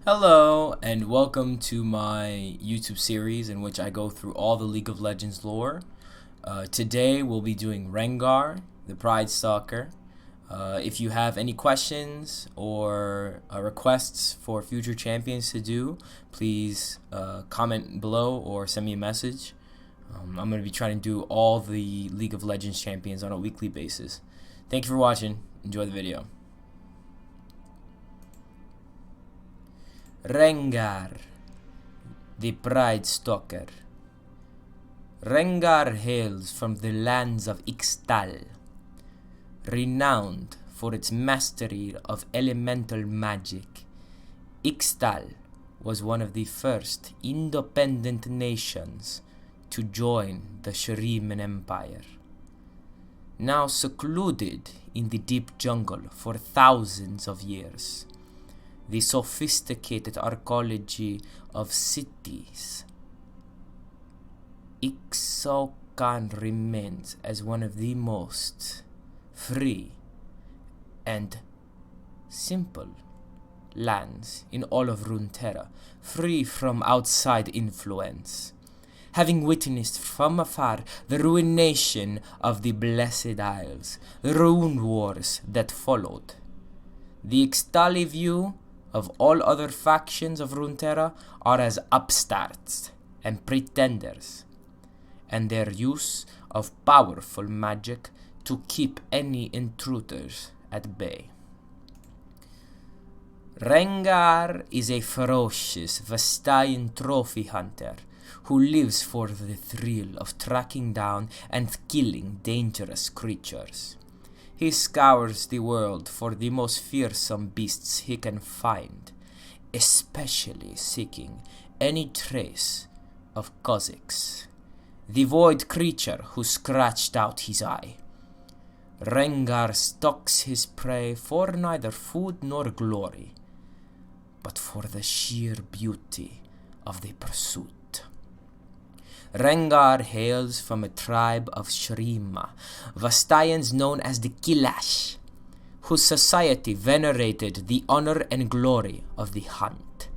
Hello, and welcome to my YouTube series in which I go through all the League of Legends lore. Today we'll be doing Rengar, the Pride Stalker. If you have any questions or requests for future champions to do, please comment below or send me a message. I'm going to be trying to do all the League of Legends champions on a weekly basis. Thank you for watching. Enjoy the video. Rengar, the Pride Stalker. Rengar hails from the lands of Ixtal, renowned for its mastery of elemental magic. Ixtal was one of the first independent nations to join the Shuriman Empire. Now secluded in the deep jungle for thousands of years, the sophisticated archaeology of cities, Ixocan remains as one of the most free and simple lands in all of Runeterra, free from outside influence. Having witnessed from afar the ruination of the Blessed Isles, the rune wars that followed, the Ixtali view of all other factions of Runeterra are as upstarts and pretenders, and their use of powerful magic to keep any intruders at bay. Rengar is a ferocious Vastayan trophy hunter who lives for the thrill of tracking down and killing dangerous creatures. He scours the world for the most fearsome beasts he can find, especially seeking any trace of Kha'Zix, the void creature who scratched out his eye. Rengar stalks his prey for neither food nor glory, but for the sheer beauty of the pursuit. Rengar hails from a tribe of Shrima, Vastayans known as the Kilash, whose society venerated the honor and glory of the hunt.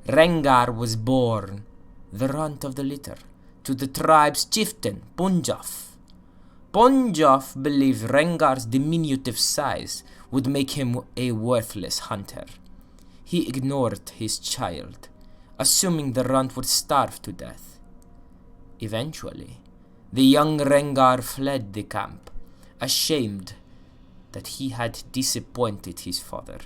Rengar was born the runt of the litter to the tribe's chieftain, Punjaf. Punjaf believed Rengar's diminutive size would make him a worthless hunter. He ignored his child, assuming the runt would starve to death. Eventually, the young Rengar fled the camp, ashamed that he had disappointed his father.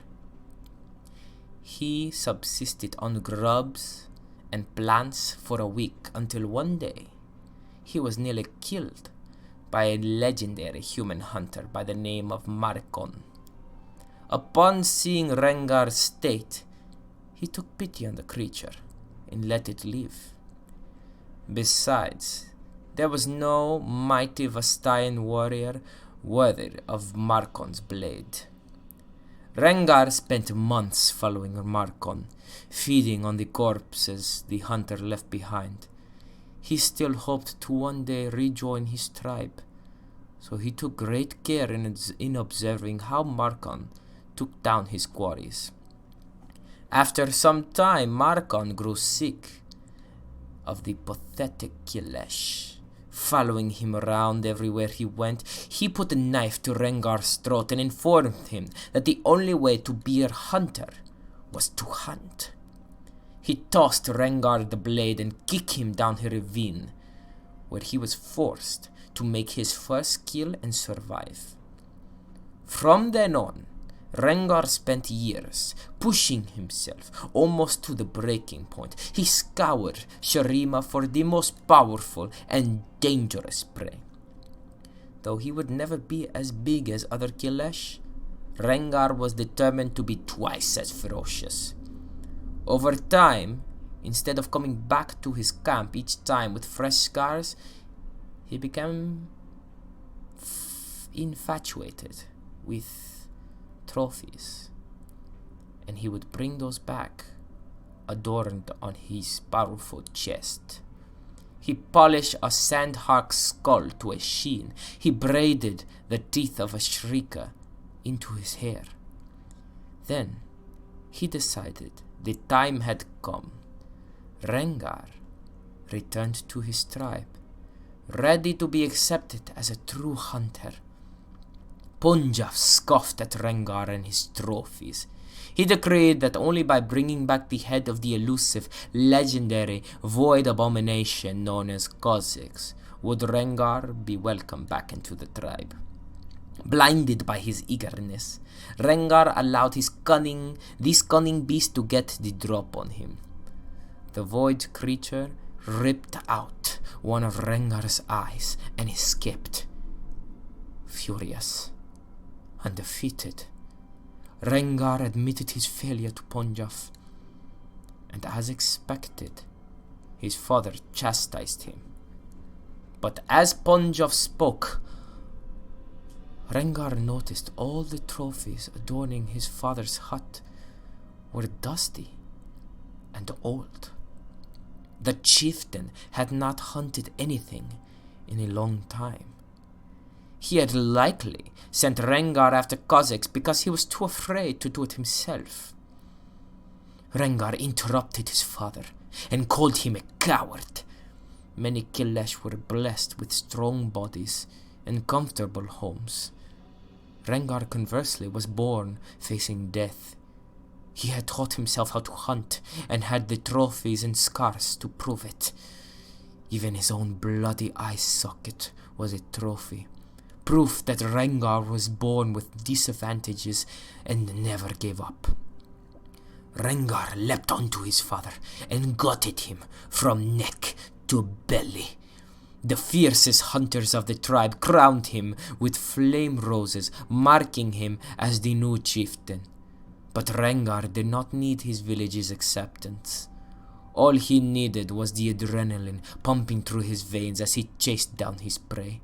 He subsisted on grubs and plants for a week until one day he was nearly killed by a legendary human hunter by the name of Markon. Upon seeing Rengar's state, he took pity on the creature and let it live. Besides, there was no mighty Vastayan warrior worthy of Markon's blade. Rengar spent months following Markon, feeding on the corpses the hunter left behind. He still hoped to one day rejoin his tribe, so he took great care in observing how Markon took down his quarries. After some time, Markon grew sick of the pathetic Kilesh. Following him around everywhere he went, he put a knife to Rengar's throat and informed him that the only way to be a hunter was to hunt. He tossed Rengar the blade and kicked him down a ravine, where he was forced to make his first kill and survive. From then on, Rengar spent years pushing himself almost to the breaking point. He scoured Shurima for the most powerful and dangerous prey. Though he would never be as big as other Kilesh, Rengar was determined to be twice as ferocious. Over time, instead of coming back to his camp each time with fresh scars, he became infatuated with trophies, and he would bring those back, adorned on his powerful chest. He polished a sandhawk's skull to a sheen. He braided the teeth of a shrieker into his hair. Then he decided the time had come. Rengar returned to his tribe, ready to be accepted as a true hunter. Punjab scoffed at Rengar and his trophies. He decreed that only by bringing back the head of the elusive, legendary, void abomination known as Kha'Zix would Rengar be welcomed back into the tribe. Blinded by his eagerness, Rengar allowed this cunning beast to get the drop on him. The void creature ripped out one of Rengar's eyes and escaped. Furious, undefeated, Rengar admitted his failure to Punjab, and as expected, his father chastised him. But as Punjab spoke, Rengar noticed all the trophies adorning his father's hut were dusty and old. The chieftain had not hunted anything in a long time. He had likely sent Rengar after Kha'Zix because he was too afraid to do it himself. Rengar interrupted his father and called him a coward. Many Kilesh were blessed with strong bodies and comfortable homes. Rengar, conversely, was born facing death. He had taught himself how to hunt and had the trophies and scars to prove it. Even his own bloody eye socket was a trophy, proof that Rengar was born with disadvantages and never gave up. Rengar leapt onto his father and gutted him from neck to belly. The fiercest hunters of the tribe crowned him with flame roses, marking him as the new chieftain. But Rengar did not need his village's acceptance. All he needed was the adrenaline pumping through his veins as he chased down his prey.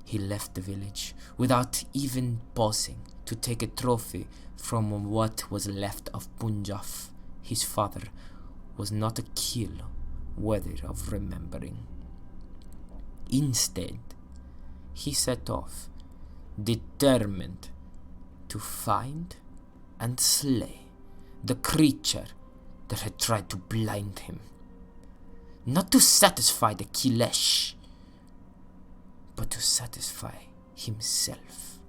He left the village without even pausing to take a trophy from what was left of Punjab. His father was not a kill worthy of remembering. Instead, he set off, determined to find and slay the creature that had tried to blind him. Not to satisfy the Kilesh, but to satisfy himself.